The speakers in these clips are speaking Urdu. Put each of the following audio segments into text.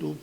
2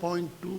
0.2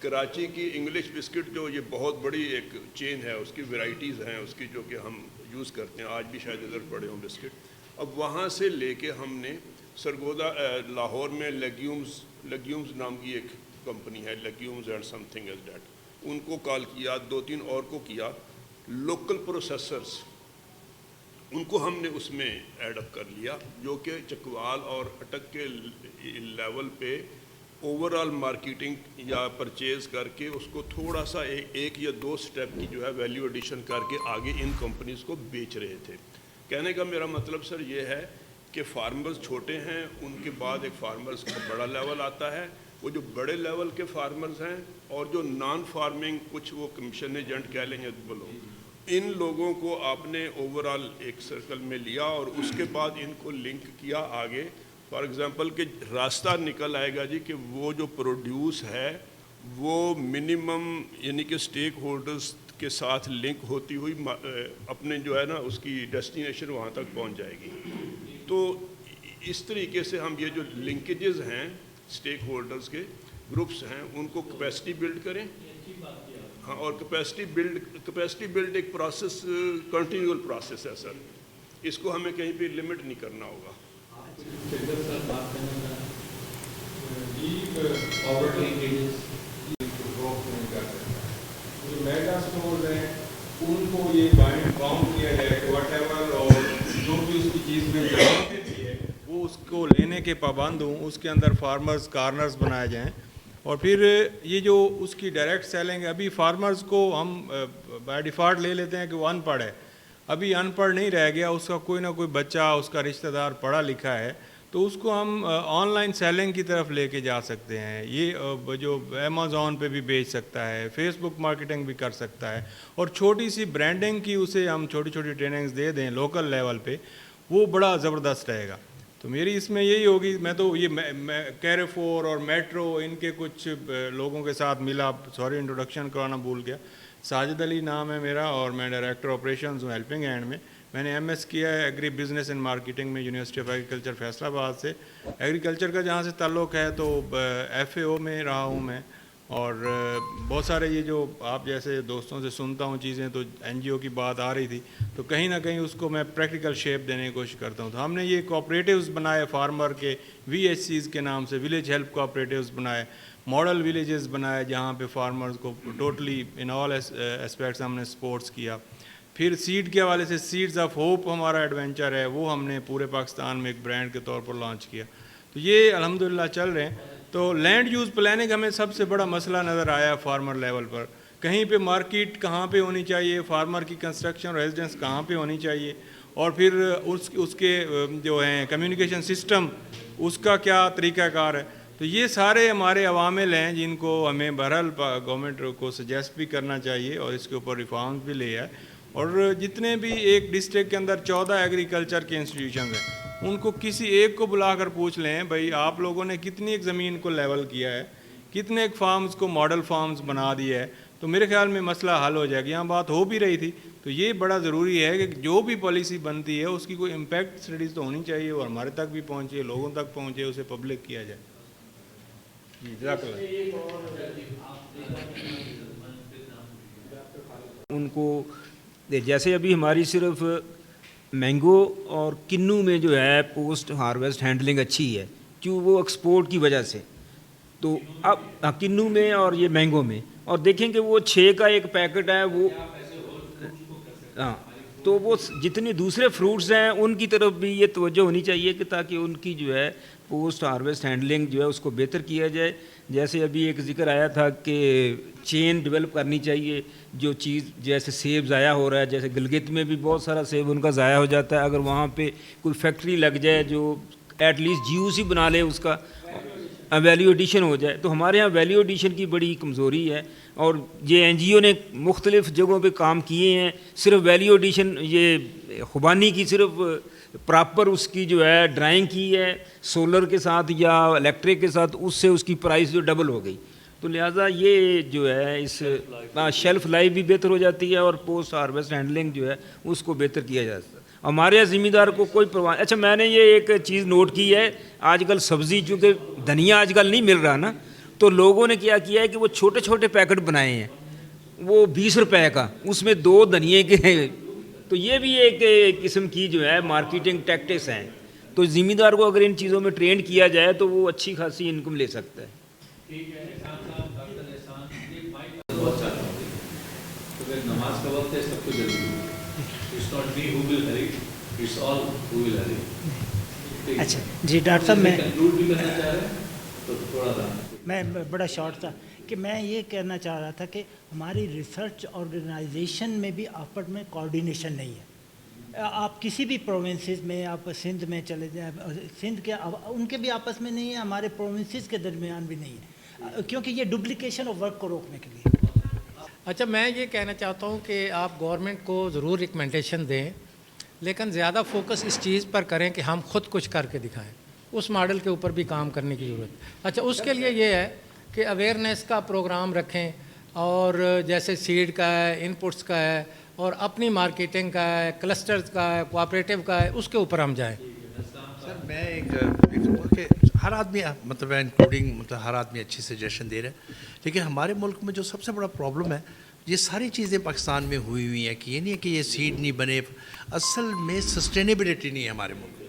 کراچی کی انگلش بسکٹ جو یہ بہت بڑی ایک چین ہے، اس کی ورائٹیز ہیں اس کی جو کہ ہم یوز کرتے ہیں، آج بھی شاید ادھر پڑے ہوں بسکٹ. اب وہاں سے لے کے ہم نے سرگودا لاہور میں لیگیومز نام کی ایک کمپنی ہے، legumes and something as that, ان کو کال کیا، 2-3 اور کو کیا. لوکل پروسیسرز ان کو ہم نے اس میں ایڈ اپ کر لیا، جو کہ چکوال اور اٹک کے لیول پہ اوور آل مارکیٹنگ یا پرچیز کر کے اس کو تھوڑا سا 1 یا 2 سٹیپ کی جو ہے ویلیو ایڈیشن کر کے آگے ان کمپنیز کو بیچ رہے تھے. کہنے کا میرا مطلب سر یہ ہے کہ فارمرز چھوٹے ہیں، ان کے بعد ایک فارمرز کا بڑا لیول آتا ہے. وہ جو بڑے لیول کے فارمرز ہیں اور جو نان فارمنگ کچھ وہ کمیشن ایجنٹ کہہ لیں گے بولو، ان لوگوں کو آپ نے اوور آل ایک سرکل میں لیا اور اس کے بعد ان کو لنک کیا آگے. فار ایگزامپل کہ راستہ نکل آئے گا جی کہ وہ جو پروڈیوس ہے وہ منیمم یعنی کہ اسٹیک ہولڈرز کے ساتھ لنک ہوتی ہوئی اپنے جو ہے نا اس کی ڈیسٹینیشن وہاں تک پہنچ جائے گی. تو اس طریقے سے ہم یہ جو لنکیجز ہیں اسٹیک ہولڈرز کے گروپس ہیں ان کو کیپیسٹی بلڈ کریں. ہاں، اور کیپیسٹی بلڈ ایک پروسیس، کنٹینیول پروسیس ہے سر، اس کو ہمیں کہیں پہ لمٹ نہیں کرنا ہوگا. جو میگا اسٹورز ہیں ان کو یہ بائنڈ فارم کیا جائے کہ واٹ ایور اور جو بھی اس کی چیز میں ضرورت بھی ہے وہ اس کو لینے کے پابند ہوں. اس کے اندر فارمرز کارنرز بنائے جائیں اور پھر یہ جو اس کی ڈائریکٹ سیلنگ ہے، ابھی فارمرز کو ہم بائی ڈیفالٹ لے لیتے ہیں کہ وہ ان پڑھ ہے، ابھی ان پڑھ نہیں رہ گیا، اس کا کوئی نہ کوئی بچہ اس کا رشتہ دار پڑھا لکھا ہے، تو اس کو ہم آن لائن سیلنگ کی طرف لے کے جا سکتے ہیں. یہ جو امیزون پہ بھی بیچ سکتا ہے، فیس بک مارکیٹنگ بھی کر سکتا ہے، اور چھوٹی سی برانڈنگ کی اسے ہم چھوٹی چھوٹی ٹریننگز دے دیں لوکل لیول پہ، وہ بڑا زبردست رہے گا. تو میری اس میں یہی ہوگی. میں تو یہ کیریفور اور میٹرو ان کے کچھ لوگوں کے ساتھ ملا، سوری انٹروڈکشن کرانا بھول گیا. ساجد علی نام ہے میرا اور میں ڈائریکٹر آپریشنز ہوں ہیلپنگ ہینڈ میں. میں نے ایم ایس کیا ہے ایگری بزنس اینڈ مارکیٹنگ میں یونیورسٹی آف ایگریکلچر فیصل آباد سے. ایگریکلچر کا جہاں سے تعلق ہے تو ایف اے او میں رہا ہوں میں، اور بہت سارے یہ جو آپ جیسے دوستوں سے سنتا ہوں چیزیں، تو این جی او کی بات آ رہی تھی تو کہیں نہ کہیں اس کو میں پریکٹیکل شیپ دینے کی کوشش کرتا ہوں. تو ہم نے یہ کوآپریٹیوز بنائے فارمر کے، وی ایچ سیز کے نام سے، ولیج ہیلپ کوآپریٹیوز بنائے، ماڈل ولیجز بنائے جہاں پہ فارمرز کو ٹوٹلی ان آل اسپیکٹس ہم نے سپورٹس کیا. پھر سیڈ کے حوالے سے سیڈز آف ہوپ ہمارا ایڈونچر ہے، وہ ہم نے پورے پاکستان میں ایک برانڈ کے طور پر لانچ کیا. تو یہ الحمدللہ چل رہے ہیں. تو لینڈ یوز پلاننگ ہمیں سب سے بڑا مسئلہ نظر آیا فارمر لیول پر. کہیں پہ مارکیٹ کہاں پہ ہونی چاہیے، فارمر کی کنسٹرکشن ریزیڈنس کہاں پہ ہونی چاہیے، اور پھر اس کے جو ہیں کمیونیکیشن سسٹم اس کا کیا طریقہ کار ہے. تو یہ سارے ہمارے عوامل ہیں جن کو ہمیں بہرحال گورنمنٹ کو سجیسٹ بھی کرنا چاہیے اور اس کے اوپر ریفارمز بھی لے آئے. اور جتنے بھی ایک ڈسٹرکٹ کے اندر 14 ایگریکلچر کے انسٹیٹیوشنز ہیں ان کو کسی ایک کو بلا کر پوچھ لیں بھائی آپ لوگوں نے کتنی ایک زمین کو لیول کیا ہے، کتنے ایک فارمز کو ماڈل فارمز بنا دیا ہے، تو میرے خیال میں مسئلہ حل ہو جائے گا. یہاں بات ہو بھی رہی تھی. تو یہ بڑا ضروری ہے کہ جو بھی پالیسی بنتی ہے اس کی کوئی امپیکٹ اسٹڈیز تو ہونی چاہیے اور ہمارے تک بھی پہنچے، لوگوں تک پہنچے، اسے پبلک کیا جائے. جی جزاک اللہ. ان کو جیسے ابھی ہماری صرف مینگو اور کنو میں جو ہے پوسٹ ہارویسٹ ہینڈلنگ اچھی ہے کیوں، وہ ایکسپورٹ کی وجہ سے. تو اب کنو میں اور یہ مینگو میں، اور دیکھیں کہ وہ 6 کا ایک پیکٹ ہے وہ، ہاں، تو وہ جتنے دوسرے فروٹس ہیں ان کی طرف بھی یہ توجہ ہونی چاہیے کہ تاکہ ان کی جو ہے پوسٹ ہارویسٹ ہینڈلنگ جو ہے اس کو بہتر کیا جائے. جیسے ابھی ایک ذکر آیا تھا کہ چین ڈیولپ کرنی چاہیے. جو چیز جیسے سیب ضائع ہو رہا ہے، جیسے گلگت میں بھی بہت سارا سیب ان کا ضائع ہو جاتا ہے، اگر وہاں پہ کوئی فیکٹری لگ جائے جو ایٹ لیسٹ جی او سی بنا لے، اس کا ویلیو ایڈیشن ہو جائے. تو ہمارے ہاں ویلیو ایڈیشن کی بڑی کمزوری ہے، اور یہ این جی او نے مختلف جگہوں پہ کام کیے ہیں. صرف ویلیو ایڈیشن یہ خوبانی کی صرف پراپر اس کی جو ہے ڈرائنگ کی ہے سولر کے ساتھ یا الیکٹرک کے ساتھ، اس سے اس کی پرائس جو ڈبل ہو گئی. تو لہٰذا یہ جو ہے اس شیلف لائف بھی بہتر ہو جاتی ہے اور پوسٹ ہارویسٹ ہینڈلنگ جو ہے اس کو بہتر کیا جاتا ہے. ہمارے یہاں ذمہ دار کو کوئی پرواہ. اچھا، میں نے یہ ایک چیز نوٹ کی ہے، آج کل سبزی چونکہ دھنیا آج کل نہیں مل رہا نا، تو لوگوں نے کیا کیا ہے کہ وہ چھوٹے چھوٹے پیکٹ بنائے ہیں، وہ 20 روپے کا، اس میں 2 دھنیے کے، تو یہ بھی ایک قسم کی جو ہے مارکیٹنگ ٹیکٹکس ہیں. تو زمیندار کو اگر ان چیزوں میں ٹرین کیا جائے تو وہ اچھی خاصی انکم لے سکتا ہے. ٹھیک ہے احسان صاحب، ڈاکٹر احسان، یہ مائک بہت چاہتا ہوں تو پھر نماز کا وقت ہے، سب کو جلدی ہے. It's not me who will hurry, it's all who will hurry. اچھا جی ڈاکٹر صاحب، میں کنکلوڈ بھی کرنا چاہ رہے ہیں تو تھوڑا سا میں بڑا شارٹ تھا کہ میں یہ کہنا چاہ رہا تھا کہ ہماری ریسرچ آرگنائزیشن میں بھی آپس میں کوارڈینیشن نہیں ہے. آپ کسی بھی پروونسز میں، آپ سندھ میں چلے جائیں، سندھ کے ان کے بھی آپس میں نہیں ہے، ہمارے پروونسز کے درمیان بھی نہیں ہے، کیونکہ یہ ڈپلیکیشن آف ورک کو روکنے کے لیے. اچھا، میں یہ کہنا چاہتا ہوں کہ آپ گورنمنٹ کو ضرور ریکمنڈیشن دیں، لیکن زیادہ فوکس اس چیز پر کریں کہ ہم خود کچھ کر کے دکھائیں. اس ماڈل کے اوپر بھی کام کرنے کی ضرورت ہے. اچھا، اس کے لیے یہ ہے کہ اویئرنیس کا پروگرام رکھیں، اور جیسے سیڈ کا ہے، ان پٹس کا ہے، اور اپنی مارکیٹنگ کا ہے، کلسٹرز کا ہے، کوآپریٹیو کا ہے، اس کے اوپر ہم جائیں. سر میں ایک کہ ہر آدمی مطلب انکلوڈنگ مطلب ہر آدمی اچھی سجیشن دے رہے ہیں، لیکن ہمارے ملک میں جو سب سے بڑا پرابلم ہے، یہ ساری چیزیں پاکستان میں ہوئی ہیں کہ یہ نہیں ہے کہ یہ سیڈ نہیں بنے، اصل میں سسٹینیبلٹی نہیں ہے ہمارے ملک میں،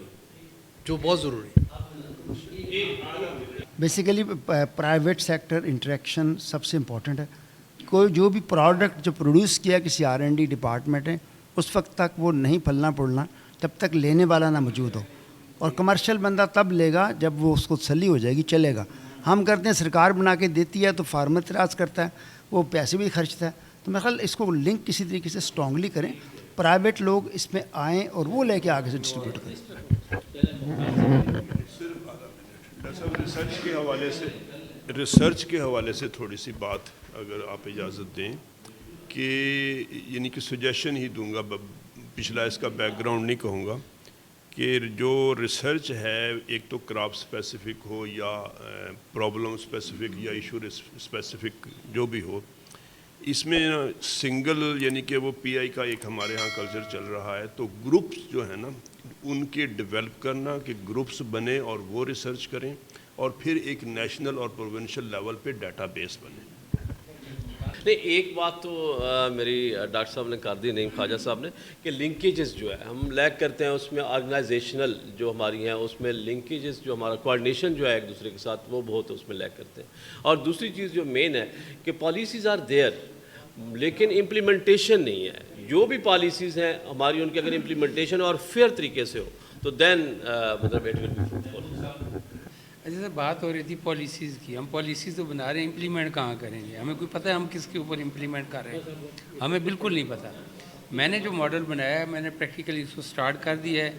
جو بہت ضروری ہے. بیسیکلی پرائیویٹ سیکٹر انٹریکشن سب سے امپورٹنٹ ہے. کوئی جو بھی پروڈکٹ جو پروڈیوس کیا کسی R&D ڈپارٹمنٹ ہے، اس وقت تک وہ نہیں پھلنا پھولنا جب تک لینے والا نہ موجود ہو. اور کمرشل بندہ تب لے گا جب وہ اس کو تسلی ہو جائے گی، چلے گا. ہم کرتے ہیں سرکار بنا کے دیتی ہے تو فارمر اعتراض کرتا ہے، وہ پیسے بھی خرچتا ہے. تو میرا خیال اس کو لنک کسی طریقے سے اسٹرانگلی کریں، پرائیویٹ لوگ اس میں آئیں اور وہ لے کے آگے سے ڈسٹریبیوٹ کریں. ریسرچ کے حوالے سے تھوڑی سی بات اگر آپ اجازت دیں کہ یعنی کہ سجیشن ہی دوں گا، پچھلا اس کا بیک گراؤنڈ نہیں کہوں گا، کہ جو ریسرچ ہے ایک تو کراپ اسپیسیفک ہو یا پرابلم اسپیسیفک یا ایشو اسپیسیفک جو بھی ہو، اس میں سنگل یعنی کہ وہ PI کا ایک ہمارے ہاں کلچر چل رہا ہے. تو گروپس جو ہیں نا ان کے ڈیولپ کرنا کہ گروپس بنے اور وہ ریسرچ کریں، اور پھر ایک نیشنل اور پروونشل لیول پہ ڈیٹا بیس بنے. نہیں، ایک بات تو میری ڈاکٹر صاحب نے کر دی، نہیں خواجہ صاحب نے، کہ لنکیجز جو ہے ہم لیک کرتے ہیں اس میں، آرگنائزیشنل جو ہماری ہیں اس میں لنکیجز جو ہمارا کوآرڈینیشن جو ہے ایک دوسرے کے ساتھ، وہ بہت اس میں لیک کرتے ہیں. اور دوسری چیز جو مین ہے کہ پالیسیز آر دیئر لیکن امپلیمنٹیشن نہیں ہے. جو بھی پالیسیز ہیں ہماری، ان کی اگر امپلیمنٹیشن اور فیئر طریقے سے ہو تو دین مطلب اٹ ول بی فروٹفل. جیسے بات ہو رہی تھی پالیسیز کی، ہم پالیسیز تو بنا رہے ہیں، امپلیمنٹ کہاں کریں گے؟ ہمیں کوئی پتہ ہے ہم کس کے اوپر امپلیمنٹ کر رہے ہیں؟ ہمیں بالکل نہیں پتہ. میں نے جو ماڈل بنایا ہے، میں نے پریکٹیکلی اس کو سٹارٹ کر دیا ہے.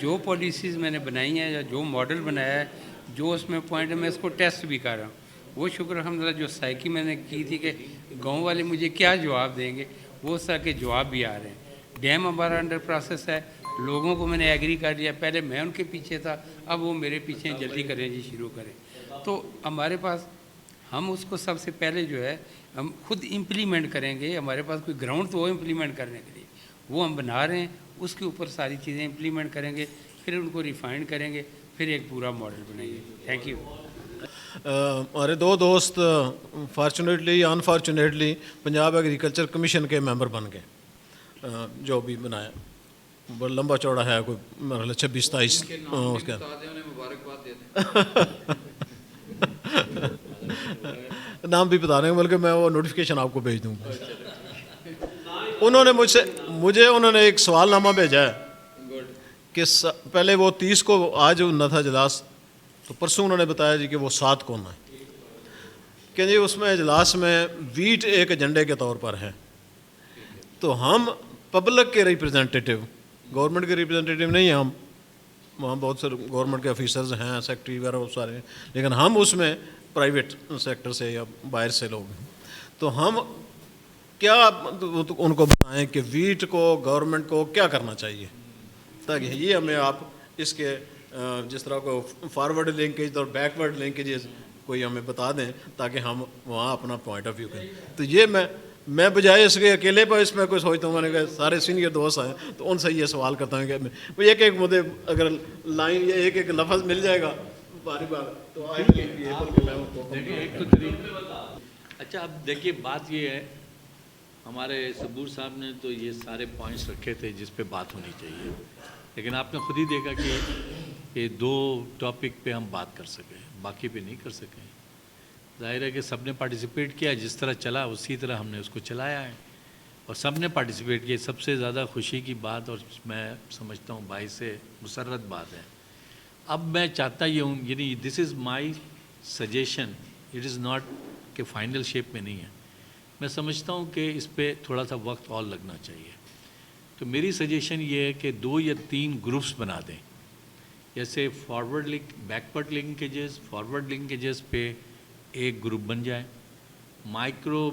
جو پالیسیز میں نے بنائی ہیں یا جو ماڈل بنایا ہے، جو اس میں پوائنٹ ہے، میں اس کو ٹیسٹ بھی کر رہا ہوں. وہ شکر الحمدللہ جو سائیکی میں نے کی تھی کہ گاؤں والے مجھے کیا جواب دیں گے، وہ اس طرح کے جواب بھی آ رہے ہیں. ڈیم ہمارا انڈر پروسیس ہے، لوگوں کو میں نے ایگری کر لیا. پہلے میں ان کے پیچھے تھا، اب وہ میرے پیچھے جلدی کریں جی، شروع کریں. تو ہمارے پاس ہم اس کو سب سے پہلے جو ہے ہم خود امپلیمنٹ کریں گے. ہمارے پاس کوئی گراؤنڈ تو ہو امپلیمنٹ کرنے کے لیے، وہ ہم بنا رہے ہیں. اس کے اوپر ساری چیزیں امپلیمنٹ کریں گے، پھر ان کو ریفائنڈ کریں گے، پھر ایک پورا ماڈل بنائیں گے. Thank you. ہمارے 2 دوست فارچونیٹلی یا انفارچونیٹلی پنجاب ایگریکلچر کمیشن کے ممبر بن گئے، جو بھی بنایا بڑا لمبا چوڑا ہے، کوئی مرحلہ 26-27 اس کا نام بھی بتا رہے ہیں، بلکہ میں وہ نوٹیفیکیشن آپ کو بھیج دوں گا. انہوں نے مجھے انہوں نے ایک سوال نامہ بھیجا ہے کہ پہلے وہ 30 کو آج نہ تھا اجلاس، تو پرسوں انہوں نے بتایا جی کہ وہ 7 کو ہے کہ جی اس میں اجلاس میں ویٹ ایک ایجنڈے کے طور پر ہے. تو ہم پبلک کے ریپرزینٹیٹیو، گورنمنٹ کے ریپرزینٹیٹیو نہیں ہیں، ہم وہاں بہت سے گورنمنٹ کے آفیسرز ہیں، سیکٹری وغیرہ بہت سارے ہیں، لیکن ہم اس میں پرائیویٹ سیکٹر سے یا باہر سے لوگ ہیں. تو ہم کیا ان کو بتائیں کہ ویٹ کو گورنمنٹ کو کیا کرنا چاہیے، تاکہ یہ ہمیں آپ اس کے جس طرح کو فارورڈ لنکیج اور بیکورڈ لنکیجز کوئی ہمیں بتا دیں تاکہ ہم وہاں اپنا پوائنٹ آف ویو کریں. تو یہ میں بجائے اس کے اکیلے پر اس میں کوئی سوچتا ہوں، میں نے کہا سارے سینئر دوست ہیں تو ان سے یہ سوال کرتا ہوں کہ ایک مجھے اگر لائن یا ایک لفظ مل جائے گا باری بار تو آئیں گے یہ بلکہ میں ان کو دیکھیں ایک تو طریقہ اچھا اب دیکھیے بات یہ ہے ہمارے صبور صاحب نے تو یہ سارے پوائنٹس رکھے تھے جس پہ بات ہونی چاہیے لیکن آپ نے خود ہی دیکھا کہ یہ 2 ٹاپک پہ ہم بات کر سکیں باقی پہ نہیں کر سکیں. ظاہر ہے کہ سب نے پارٹیسپیٹ کیا جس طرح چلا اسی طرح ہم نے اس کو چلایا ہے اور سب نے پارٹیسپیٹ کیا. سب سے زیادہ خوشی کی بات اور میں سمجھتا ہوں باعث سے مسرت بات ہے. اب میں چاہتا یہ ہوں یعنی this is my suggestion it is not کہ فائنل شیپ میں نہیں ہے. میں سمجھتا ہوں کہ اس پہ تھوڑا سا وقت اور لگنا چاہیے. تو میری سجیشن یہ ہے کہ 2 یا 3 گروپس بنا دیں جیسے forward link backward linkages forward linkages پہ ایک گروپ بن جائے micro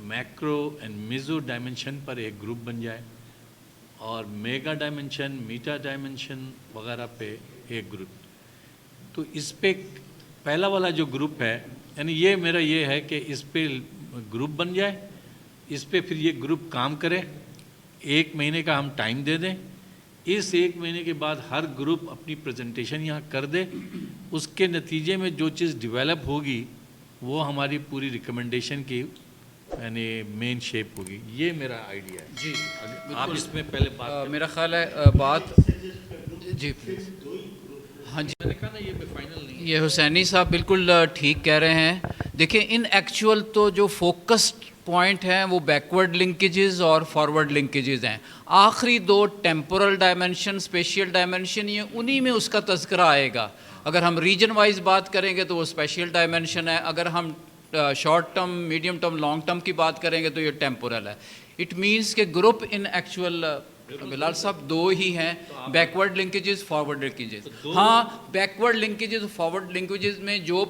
macro and meso dimension پر ایک گروپ بن جائے اور میگا ڈائمنشن میٹا ڈائمنشن وغیرہ پہ ایک گروپ. تو اس پہ پہلا والا جو گروپ ہے یعنی یہ میرا یہ ہے کہ اس پہ گروپ بن جائے اس پہ پھر یہ گروپ کام کرے 1 مہینے کا ہم ٹائم دے دیں. اس 1 مہینے کے بعد ہر گروپ اپنی پریزنٹیشن یہاں کر دے اس کے نتیجے میں جو چیز ڈیولپ ہوگی وہ ہماری پوری ریکمنڈیشن کی یعنی مین شیپ ہوگی. یہ میرا آئیڈیا ہے. جی آپ اس میں پہلے بات میرا خیال ہے بات جی پلیز. ہاں جی میں نے کہا نا یہ فائنل نہیں یہ حسینی صاحب بالکل ٹھیک کہہ رہے ہیں. دیکھیں ان ایکچوئل تو جو فوکسڈ پوائنٹ ہیں وہ بیکورڈ لنکیجز اور فارورڈ لنکیجز ہیں. آخری 2 ٹیمپورل ڈائمنشن اسپیشل ڈائمنشن یہ انہی میں اس کا تذکرہ آئے گا. اگر ہم ریجن وائز بات کریں گے تو وہ اسپیشل ڈائمنشن ہے. اگر ہم short term medium term long term کی بات کریں گے تو یہ ٹیمپورل ہے. اٹ مینس کہ گروپ ان ایکچوئل بلال صاحب 2 ہی ہیں بیکورڈ لنکیجز فارورڈ لنکیجز. ہاں بیکورڈ لنکیجز فارورڈ لنکیجز میں جو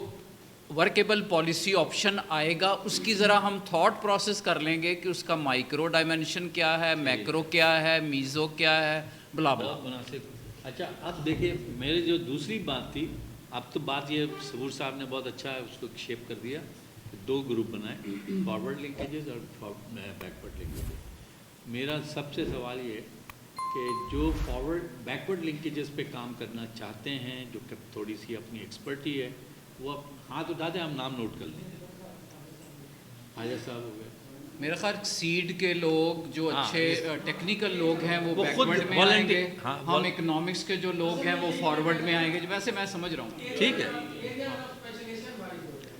ورکیبل پالیسی آپشن آئے گا اس کی ذرا ہم تھاٹ پروسیس کر لیں گے کہ اس کا مائکرو ڈائمنشن کیا ہے میکرو کیا ہے میزو کیا ہے بلا بلا. مناسب. اچھا اب دیکھیں میری جو دوسری بات تھی اب تو بات یہ صبور صاحب نے بہت اچھا اس کو شیپ کر دیا کہ 2 گروپ بنائے فارورڈ لنکیجز اور بیکورڈ لنکیجز. میرا سب سے سوال یہ ہے کہ جو بیکورڈ لنکیجز پہ کام کرنا چاہتے ہیں جو کہ تھوڑی سی اپنی ایکسپرٹی ہے وہ ہاتھ اٹھا دیں ہم نام نوٹ کر لیں. حاجت صاحب ہو گئے. میرا خیال سیڈ کے لوگ جو اچھے ٹیکنیکل لوگ ہیں وہ خود بیکورڈ میں آئیں گے. ہم اکنامکس کے جو لوگ ہیں وہ فارورڈ میں آئیں گے. ویسے میں سمجھ رہا ہوں ٹھیک ہے.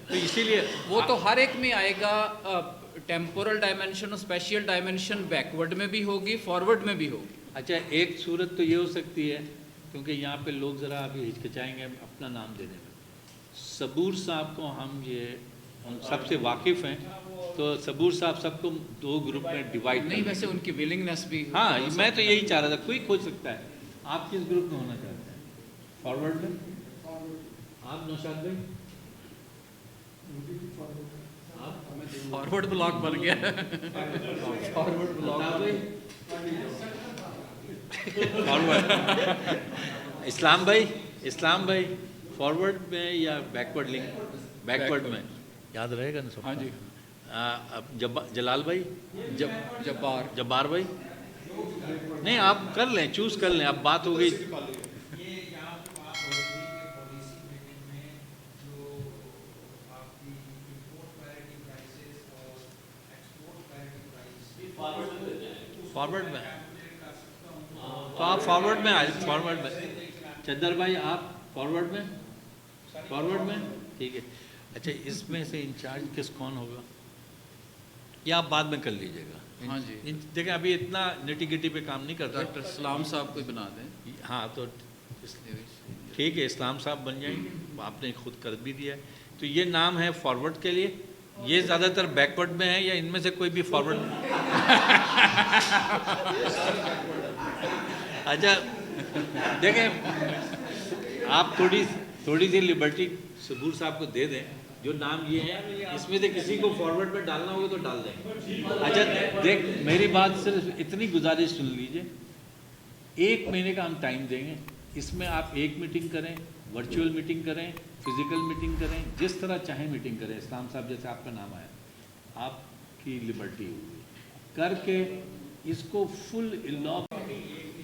تو اسی لیے وہ تو ہر ایک میں آئے گا. ٹیمپورل ڈائمنشن اور اسپیشل ڈائمنشن بیکورڈ میں بھی ہوگی فارورڈ میں بھی ہوگی. اچھا ایک صورت تو یہ ہو سکتی ہے کیونکہ یہاں پہ لوگ ذرا ابھی ہچکچائیں گے اپنا نام دینے میں. صبور صاحب کو ہم سب سے واقف ہیں تو صبور صاحب سب کو 2 گروپ میں ڈیوائڈ نہیں ویسے ان کی ولنگنس بھی ہاں میں تو یہی چاہ رہا تھا کوئی کھوج سکتا ہے. آپ کس گروپ میں ہونا چاہتے ہیں فارورڈ میں آپ نوشاد بھائی فارورڈ بلاک بن گیا. Forward block forward. اسلام بھائی فارورڈ میں یا بیکورڈ لنک بیکورڈ میں یاد رہے گا نا سب. ہاں جی. جلال بھائی جبار بھائی نہیں آپ کر لیں چوز کر لیں. اب بات ہو گئی فارورڈ میں تو آپ فارورڈ میں آئے. فارورڈ میں چدر بھائی آپ فارورڈ میں ٹھیک ہے. اچھا اس میں سے انچارج کون ہوگا یا آپ بعد میں کر لیجیے گا. ہاں جی دیکھیں ابھی اتنا نٹی گٹی پہ کام نہیں کرتا. ڈاکٹر اسلام صاحب کو بنا دیں. ہاں تو ٹھیک ہے اسلام صاحب بن جائیں گے. آپ نے خود کر بھی دیا ہے. تو یہ نام ہے فارورڈ کے لیے. یہ زیادہ تر بیکورڈ میں ہے یا ان میں سے کوئی بھی فارورڈ اچھا دیکھیں آپ تھوڑی سی لبرٹی صبور صاحب کو دے دیں. جو نام یہ ہے اس میں سے کسی کو فارورڈ میں ڈالنا ہوگا تو ڈال دیں. اچھا دیکھ میری بات صرف اتنی گزارش سن لیجئے. 1 مہینے کا ہم ٹائم دیں گے. اس میں آپ 1 میٹنگ کریں ورچوئل میٹنگ کریں فزیکل میٹنگ کریں جس طرح چاہیں میٹنگ کریں. اسلام صاحب جیسے آپ کا نام آیا آپ کی لبرٹی ہوگی کر کے اس کو فل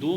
2